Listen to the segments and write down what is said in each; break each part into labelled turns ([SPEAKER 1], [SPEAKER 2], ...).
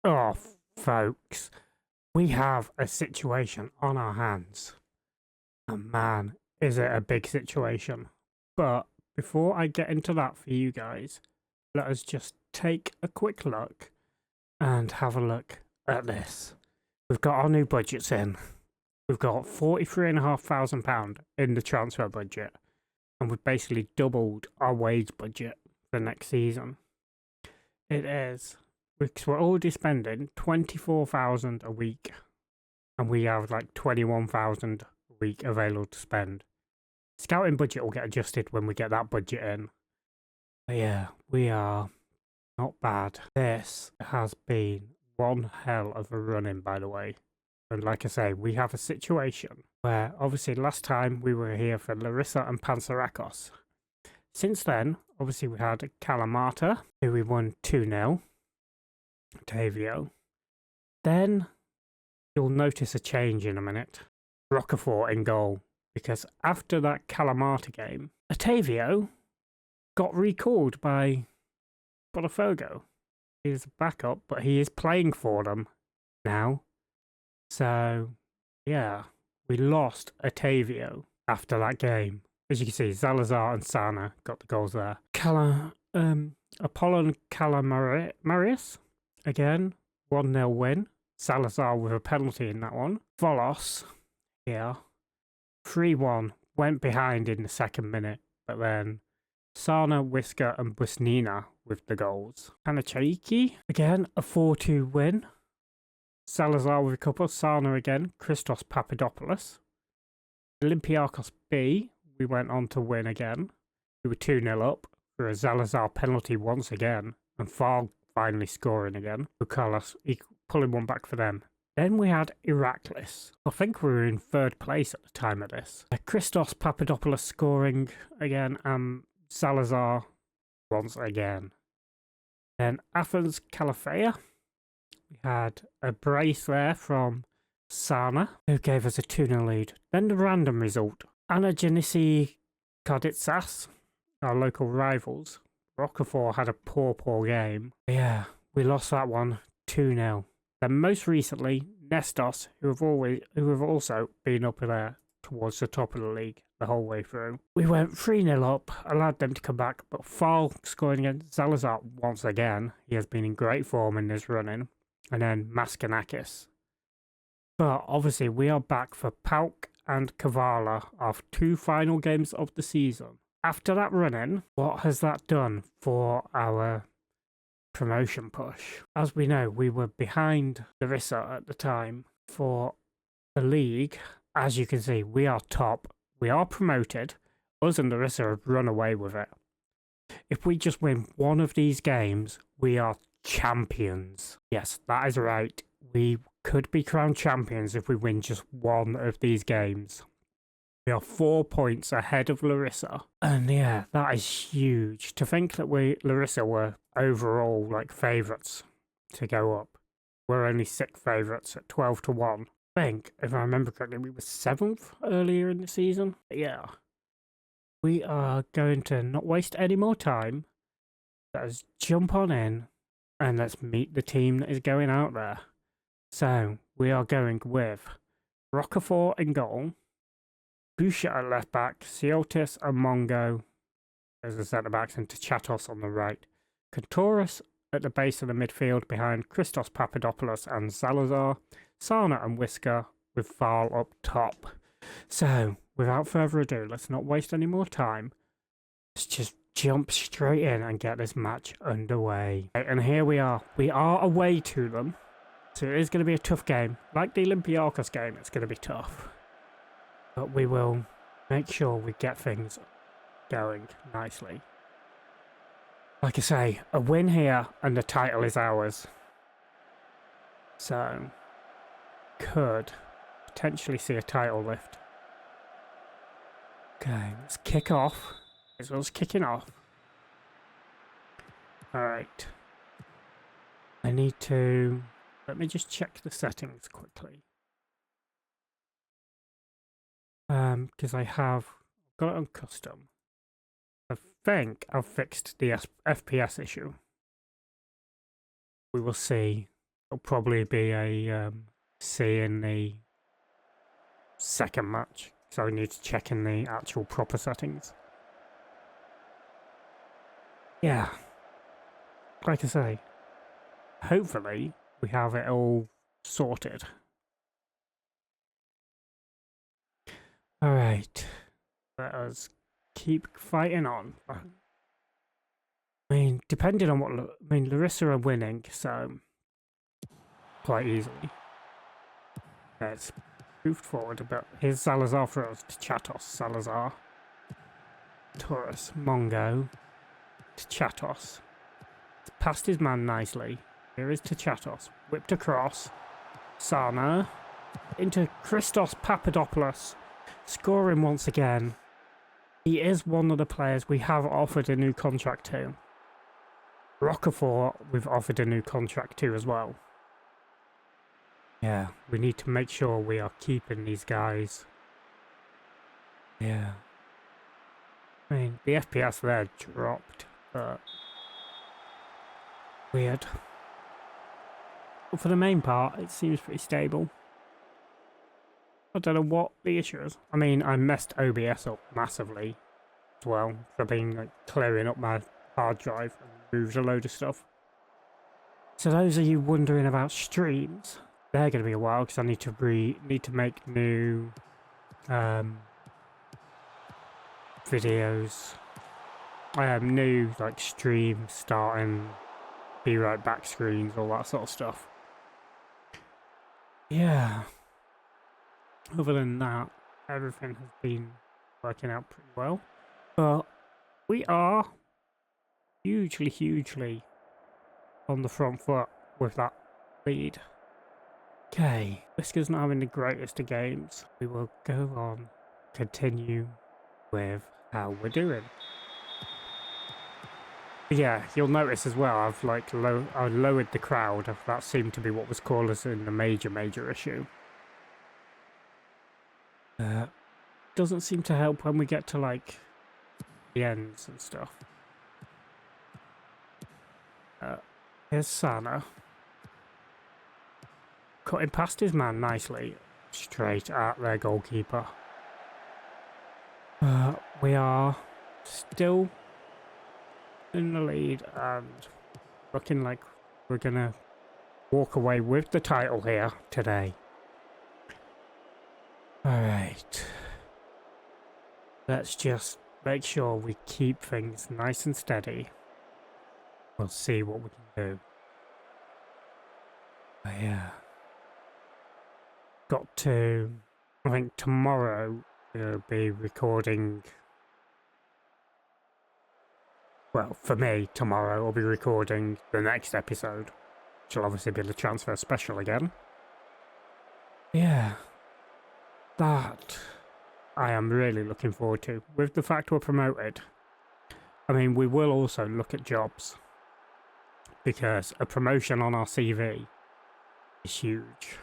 [SPEAKER 1] Oh, folks, we have a situation on our hands. And man, is it a big situation. But before I get into that for you guys, let us just take a quick look and have a look at this. We've got our new budgets in. We've got £43,500 in the transfer budget. And we've basically doubled our wage budget for next season. It is. Because we're already spending 24,000 a week, and we have like 21,000 a week available to spend. Scouting budget will get adjusted when we get that budget in. But yeah, we are not bad. This has been one hell of a run-in, by the way. And like I say, we have a situation where obviously last time we were here for Larissa and Panserakos. Since then, obviously we had Kalamata, who we won 2-0. Otavio. Then you'll notice a change in a minute. Rocafort in goal. Because after that Kalamata game, Otavio got recalled by Botafogo. He's a backup, but he is playing for them now. So, yeah, we lost Otavio after that game. As you can see, Salazar and Sana got the goals there. Apollon Calamarius. Again, 1-0 win. Salazar with a penalty in that one. Volos, here, 3-1. Went behind in the second minute, but then Sana, Whisker and Busnina with the goals. Panachaiki, again, a 4-2 win. Salazar with a couple. Sana again. Christos Papadopoulos. Olympiacos B, we went on to win again. We were 2-0 up for a Salazar penalty once again. And Fal finally scoring again. Bukalas pulling one back for them. Then we had Iraklis. I think we were in third place at the time of this. Christos Papadopoulos scoring again, and Salazar once again. Then Athens Calafea. We had a brace there from Sana, who gave us a 2-0 lead. Then the random result. Anagenisi Karditsas, our local rivals. Rocafort had a poor game. Yeah, we lost that one 2-0. Then most recently, Nestos, who have also been up there towards the top of the league the whole way through. We went 3-0 up, allowed them to come back, but Fal scoring against Salazar once again. He has been in great form in this running. And then Maskanakis. But obviously we are back for Pauk and Kavala, our two final games of the season. After that run-in, what has that done for our promotion push? As we know, we were behind Larissa at the time for the league. As you can see, we are top. We are promoted. Us and Larissa have run away with it. If we just win one of these games, we are champions. Yes, that is right. We could be crowned champions if we win just one of these games. We are 4 points ahead of Larissa. And yeah, that is huge. To think that Larissa were overall like favourites to go up. We're only 6th favourites at 12-1. I think, if I remember correctly, we were 7th earlier in the season. But yeah. We are going to not waste any more time. Let's jump on in and let's meet the team that is going out there. So, we are going with Rocafort in goal. Busha at left back, Siotis and Mongo as the centre backs, and Tachatos on the right. Kantoris at the base of the midfield behind Christos Papadopoulos and Salazar. Sana and Whisker with Fal up top. So, without further ado, let's not waste any more time. Let's just jump straight in and get this match underway. And here we are. We are away to them. So it is going to be a tough game. Like the Olympiacos game, it's going to be tough. But we will make sure we get things going nicely. Like I say, a win here and the title is ours. So, could potentially see a title lift. Okay, let's kick off. It's us kicking off. Alright. I need to... Let me just check the settings quickly. Because I've got it on custom. I think I've fixed the FPS issue. We will see. It'll probably be a C in the second match, so I need to check in the actual proper settings. Yeah, like I say, hopefully we have it all sorted. Alright, let us keep fighting on. I mean, depending on what... Larissa are winning, so... quite easily. Let's move forward a bit. Here's Salazar for us to Chatos. Salazar. Taurus. Mongo. To Chatos. Passed his man nicely. Here is to Chatos. Whipped across. Sana. Into Christos Papadopoulos. Scoring once again. He is one of the players we have offered a new contract to. Rocafort, we've offered a new contract to as well. Yeah, we need to make sure we are keeping these guys. Yeah. I mean, the FPS there dropped, but... weird. But for the main part, it seems pretty stable. I don't know what the issue is. I mean, I messed OBS up massively as well. For being like clearing up my hard drive and moved a load of stuff. So those of you wondering about streams, they're going to be a while because I need to make new videos. New like stream starting, be right back screens, all that sort of stuff. Yeah. Other than that, everything has been working out pretty well. But we are hugely on the front foot with that lead. Okay, Whisker's not having the greatest of games. We will go on, continue with how we're doing. But yeah, you'll notice as well, I've like I lowered the crowd. That seemed to be what was causing the major issue. Doesn't seem to help when we get to like the ends and stuff. Here's Sana. Cutting past his man nicely, straight at their goalkeeper. We are still in the lead and looking like we're gonna walk away with the title here today. Alright. Let's just make sure we keep things nice and steady. We'll see what we can do. But yeah. Got to... I think tomorrow we'll be recording... Well, for me, tomorrow I'll be recording the next episode. Which will obviously be the transfer special again. Yeah. That I am really looking forward to. With the fact we're promoted, I mean, we will also look at jobs. Because a promotion on our CV is huge.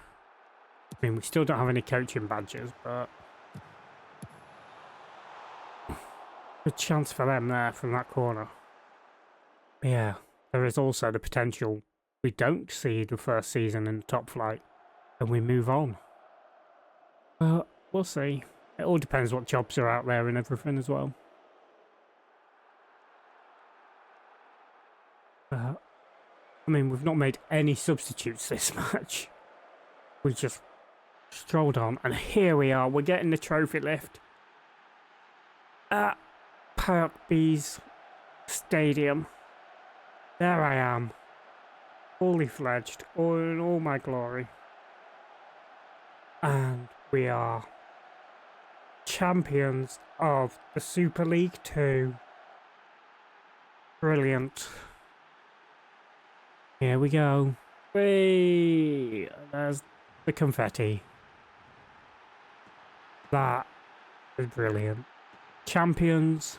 [SPEAKER 1] I mean, we still don't have any coaching badges, but... good chance for them there from that corner. But yeah, there is also the potential we don't see the first season in the top flight and we move on. But we'll see. It all depends what jobs are out there and everything as well. I mean, we've not made any substitutes this match. We just strolled on, and here we are. We're getting the trophy lift at Park B's Stadium. There I am, fully fledged, all in all my glory. And we are champions of the Super League 2. Brilliant. Here we go. Whee! There's the confetti. That is brilliant. Champions.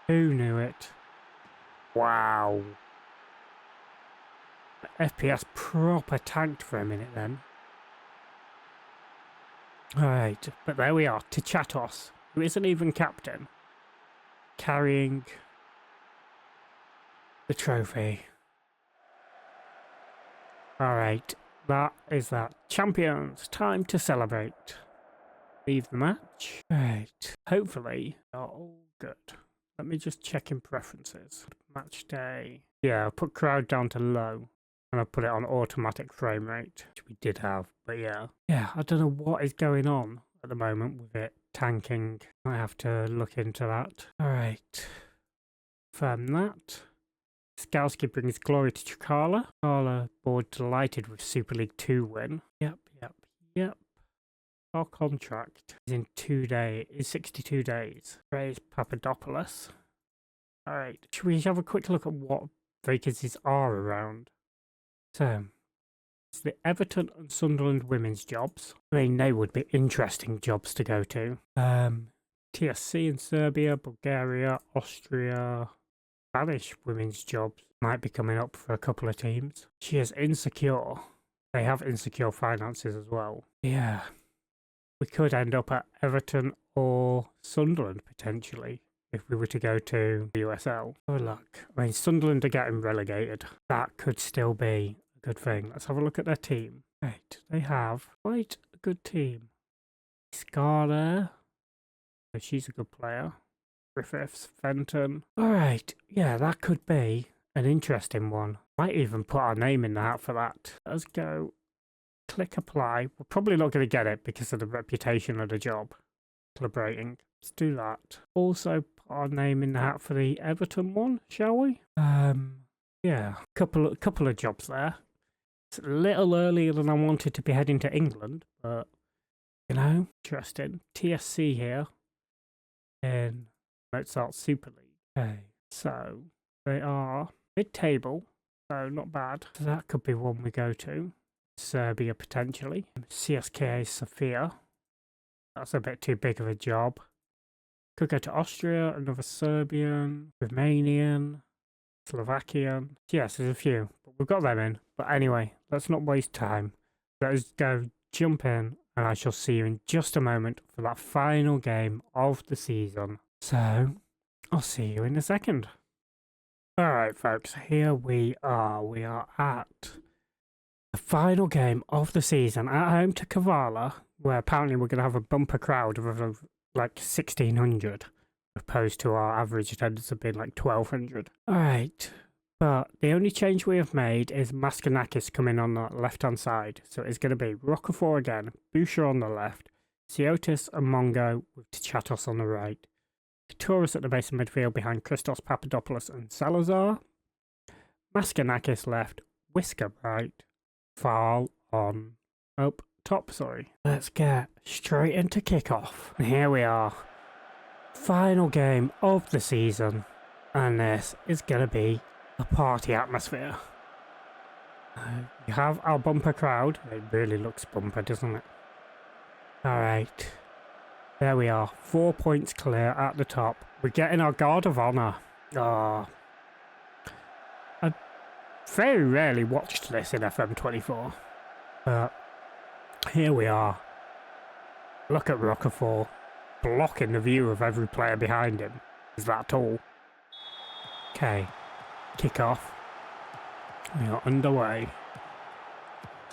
[SPEAKER 1] Who knew it? Wow. FPS proper tanked for a minute then. Alright, but there we are. Tichatos, who isn't even captain, carrying the trophy. Alright, that is that. Champions, time to celebrate. Leave the match. Right. Hopefully, they're all good. Let me just check in preferences. Match day. Yeah, I'll put crowd down to low. And I'll put it on automatic frame rate, which we did have. But yeah. Yeah, I don't know what is going on at the moment with it tanking. I have to look into that. Alright. Confirm that. Skalski brings glory to Chikala. Chikala board delighted with Super League 2 win. Yep. Our contract is in 62 days. Praise Papadopoulos. Alright, should we have a quick look at what vacancies are around? So, it's the Everton and Sunderland women's jobs. I mean, they would be interesting jobs to go to. TSC in Serbia, Bulgaria, Austria. Spanish women's jobs might be coming up for a couple of teams. She is insecure. They have insecure finances as well. Yeah. We could end up at Everton or Sunderland potentially if we were to go to the USL. Oh look, I mean Sunderland are getting relegated. That could still be a good thing. Let's have a look at their team. Right, they have quite a good team. Scar there. So she's a good player. Griffiths, Fenton. Alright, yeah, that could be an interesting one. Might even put our name in the hat for that. Let's go. Click apply. We're probably not going to get it because of the reputation of the job. Celebrating. Let's do that. Also put our name in the hat for the Everton one, shall we? Yeah, couple of jobs there. It's a little earlier than I wanted to be heading to England, but you know, interesting. TSC here in Mozart Super League. Okay, so they are mid-table, so not bad. So that could be one we go to. Serbia potentially. CSKA Sofia. That's a bit too big of a job. Could go to Austria, another Serbian, Romanian, Slovakian. Yes, there's a few, but we've got them in. But anyway, let's not waste time. Let's go jump in, and I shall see you in just a moment for that final game of the season. So, I'll see you in a second. Alright folks, here we are. We are at the final game of the season at home to Kavala, where apparently we're going to have a bumper crowd of like 1,600, opposed to our average attendance of being like 1,200. Alright, but the only change we have made is Maskanakis coming on the left-hand side. So it's going to be Rockefeller again, Boucher on the left, Siotis and Mongo with Chatos on the right, Kouturis at the base of midfield behind Christos Papadopoulos and Salazar, Maskanakis left, Whisker right, Fall on up top, sorry. Let's get straight into kickoff. And here we are. Final game of the season. And this is going to be a party atmosphere. We have our bumper crowd. It really looks bumper, doesn't it? Alright. There we are. 4 points clear at the top. We're getting our guard of honour. Oh. I very rarely watched this in FM24. But here we are. Look at Rockefeller blocking the view of every player behind him. Is that all? Okay. Kick off. We are underway.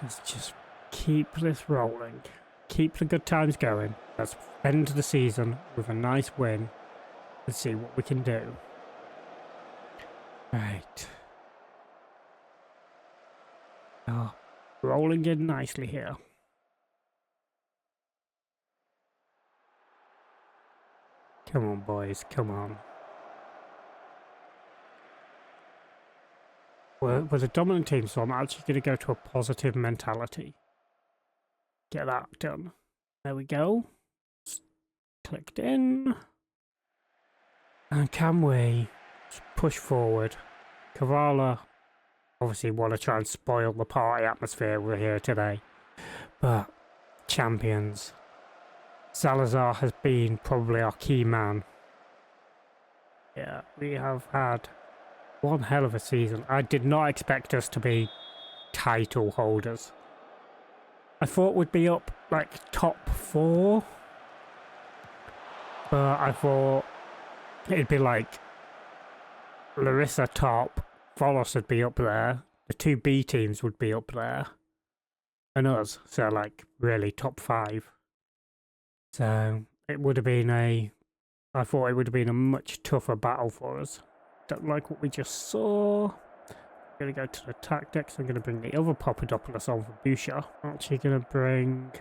[SPEAKER 1] Let's just keep this rolling. Keep the good times going. Let's end the season with a nice win. Let's see what we can do. Right. Oh, rolling in nicely here. Come on, boys. Come on. We're the dominant team, so I'm actually going to go to a positive mentality. Get that done. There we go. Clicked in. And can we push forward? Kavala obviously want to try and spoil the party atmosphere we're here today. But champions. Salazar has been probably our key man. Yeah, we have had one hell of a season. I did not expect us to be title holders. I thought we'd be up like top 4. But I thought it'd be like Larissa top, Volos would be up there, the 2 B teams would be up there, and us, so like really top 5. So it would have been I thought it would have been a much tougher battle for us. Don't like what we just saw. I'm going to go to the tactics. I'm going to bring the other Papadopoulos on for Boucher. I'm actually going to bring,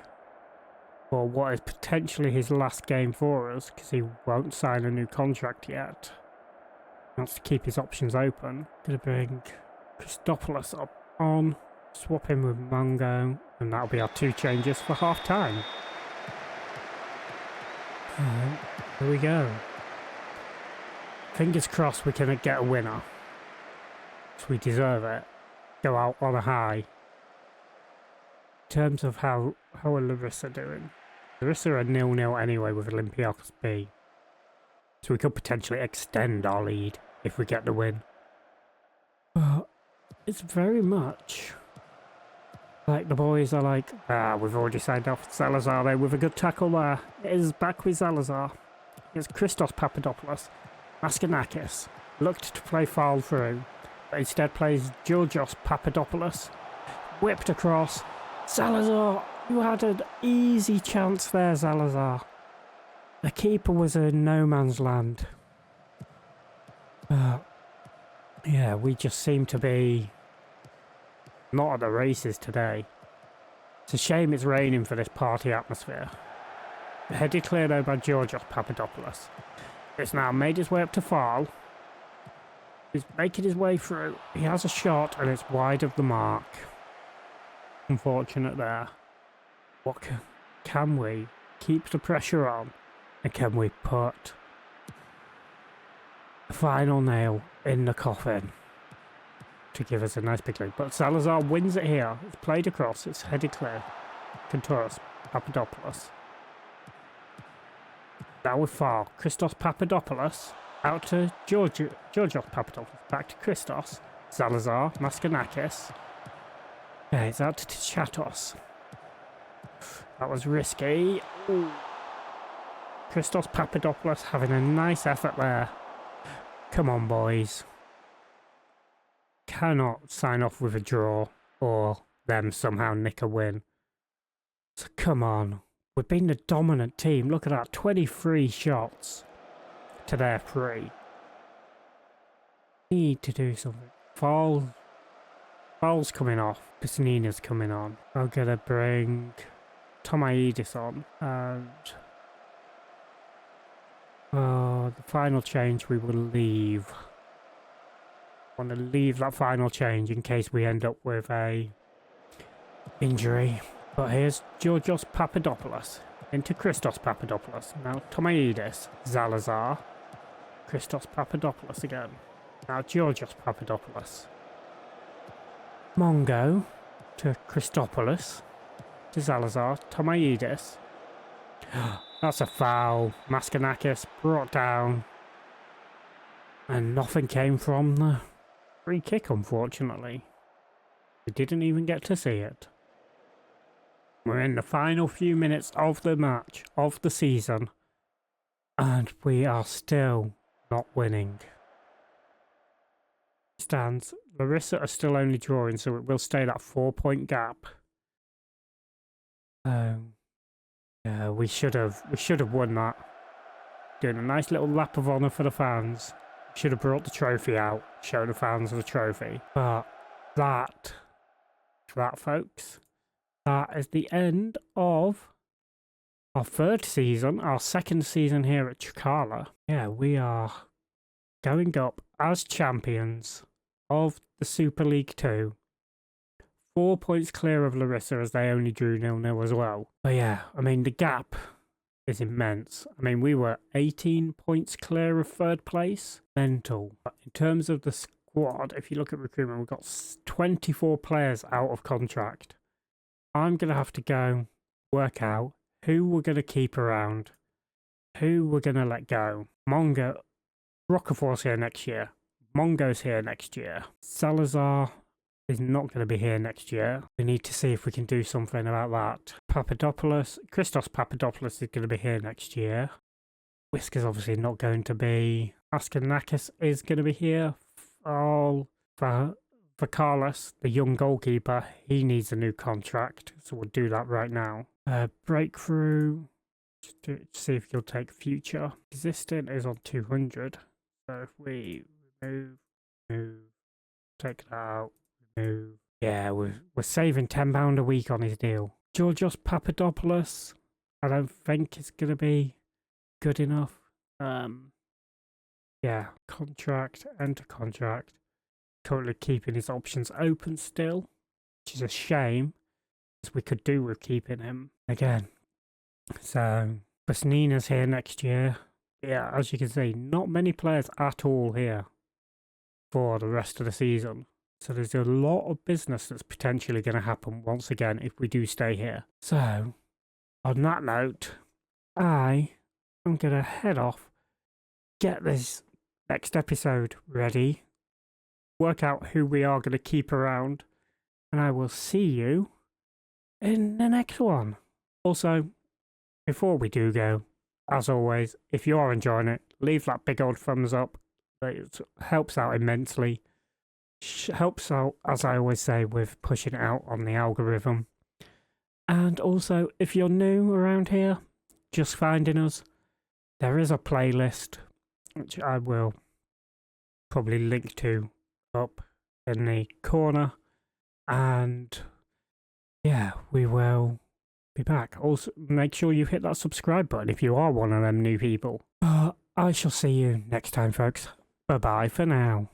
[SPEAKER 1] for what is potentially his last game for us, because he won't sign a new contract yet. He wants to keep his options open. Going to bring Christopoulos up on, swap him with Mongo, and that'll be our 2 changes for half time. Here we go. Fingers crossed we can get a winner. So we deserve it. Go out on a high. In terms of how are Larissa doing? Larissa are 0-0 anyway with Olympiacos B. So we could potentially extend our lead if we get the win. But it's very much like the boys are like, we've already signed off Salazar there with a good tackle there. It is back with Salazar. It's Christos Papadopoulos. Maskanakis looked to play foul through, but instead plays Georgios Papadopoulos. Whipped across. Salazar, you had an easy chance there, Salazar. The keeper was in no man's land. Yeah, we just seem to be not at the races today. It's a shame it's raining for this party atmosphere. Headed clear though by Georgios Papadopoulos. It's now made his way up to foul. He's making his way through. He has a shot and it's wide of the mark. Unfortunate there. What can we keep the pressure on? And can we put the final nail in the coffin to give us a nice big lead? But Salazar wins it here. It's played across. It's headed clear. Contouros Papadopoulos. Now with foul. Christos Papadopoulos out to Georgios Papadopoulos. Back to Christos. Salazar. Maskanakis. Yeah, it's out to Chatos. That was risky. Ooh. Christos Papadopoulos having a nice effort there. Come on, boys. Cannot sign off with a draw or them somehow nick a win. So come on. We've been the dominant team. Look at that. 23 shots to their 3. Need to do something. Foul's coming off. Piscinina's coming on. I'm going to bring Tomaidis on. And the final change we will leave. I want to leave that final change in case we end up with a injury. But here's Georgios Papadopoulos into Christos Papadopoulos. Now Tomaidis, Salazar, Christos Papadopoulos again. Now Georgios Papadopoulos. Mongo to Christopoulos, to Salazar, Tomaidis. That's a foul. Maskanakis brought down. And nothing came from the free kick, unfortunately. We didn't even get to see it. We're in the final few minutes of the match, of the season, and we are still not winning. Stands. Larissa are still only drawing, so it will stay that 4-point gap. Yeah, we should have won that. Doing a nice little lap of honour for the fans. Should have brought the trophy out, show the fans the trophy. But that, folks. That is the end of our 3rd season, our 2nd season here at Trikala. Yeah, we are going up as champions of the Super League 2. 4 points clear of Larissa as they only drew 0-0 as well. But yeah, I mean, the gap is immense. I mean, we were 18 points clear of 3rd place. Mental. But in terms of the squad, if you look at recruitment, we've got 24 players out of contract. I'm going to have to go work out who we're going to keep around, who we're going to let go. Mongo, Rocafort's here next year. Mongo's here next year. Salazar is not going to be here next year. We need to see if we can do something about that. Christos Papadopoulos is going to be here next year. Whisker's obviously not going to be. Askanakis is going to be here. for Carlos, the young goalkeeper, he needs a new contract, so we'll do that right now. Breakthrough, see if he'll take future. Existing is on 200, so if we remove, take that out, remove. Yeah, we're saving £10 a week on his deal. Georgios Papadopoulos, I don't think it's going to be good enough. Yeah, contract, enter contract. Currently keeping his options open still, which is a shame, as we could do with keeping him again. So, Busnina's here next year. Yeah, as you can see, not many players at all here for the rest of the season. So there's a lot of business that's potentially going to happen once again if we do stay here. So, on that note, I am going to head off, get this next episode ready, work out who we are going to keep around, and I will see you in the next one. Also, before we do go, as always, if you are enjoying it, leave that big old thumbs up. It helps out immensely. Helps out, as I always say, with pushing it out on the algorithm. And also, if you're new around here, just finding us, there is a playlist, which I will probably link to up in the corner. And yeah, we will be back. Also, make sure you hit that subscribe button if you are one of them new people. But I shall see you next time, folks. Bye-bye for now.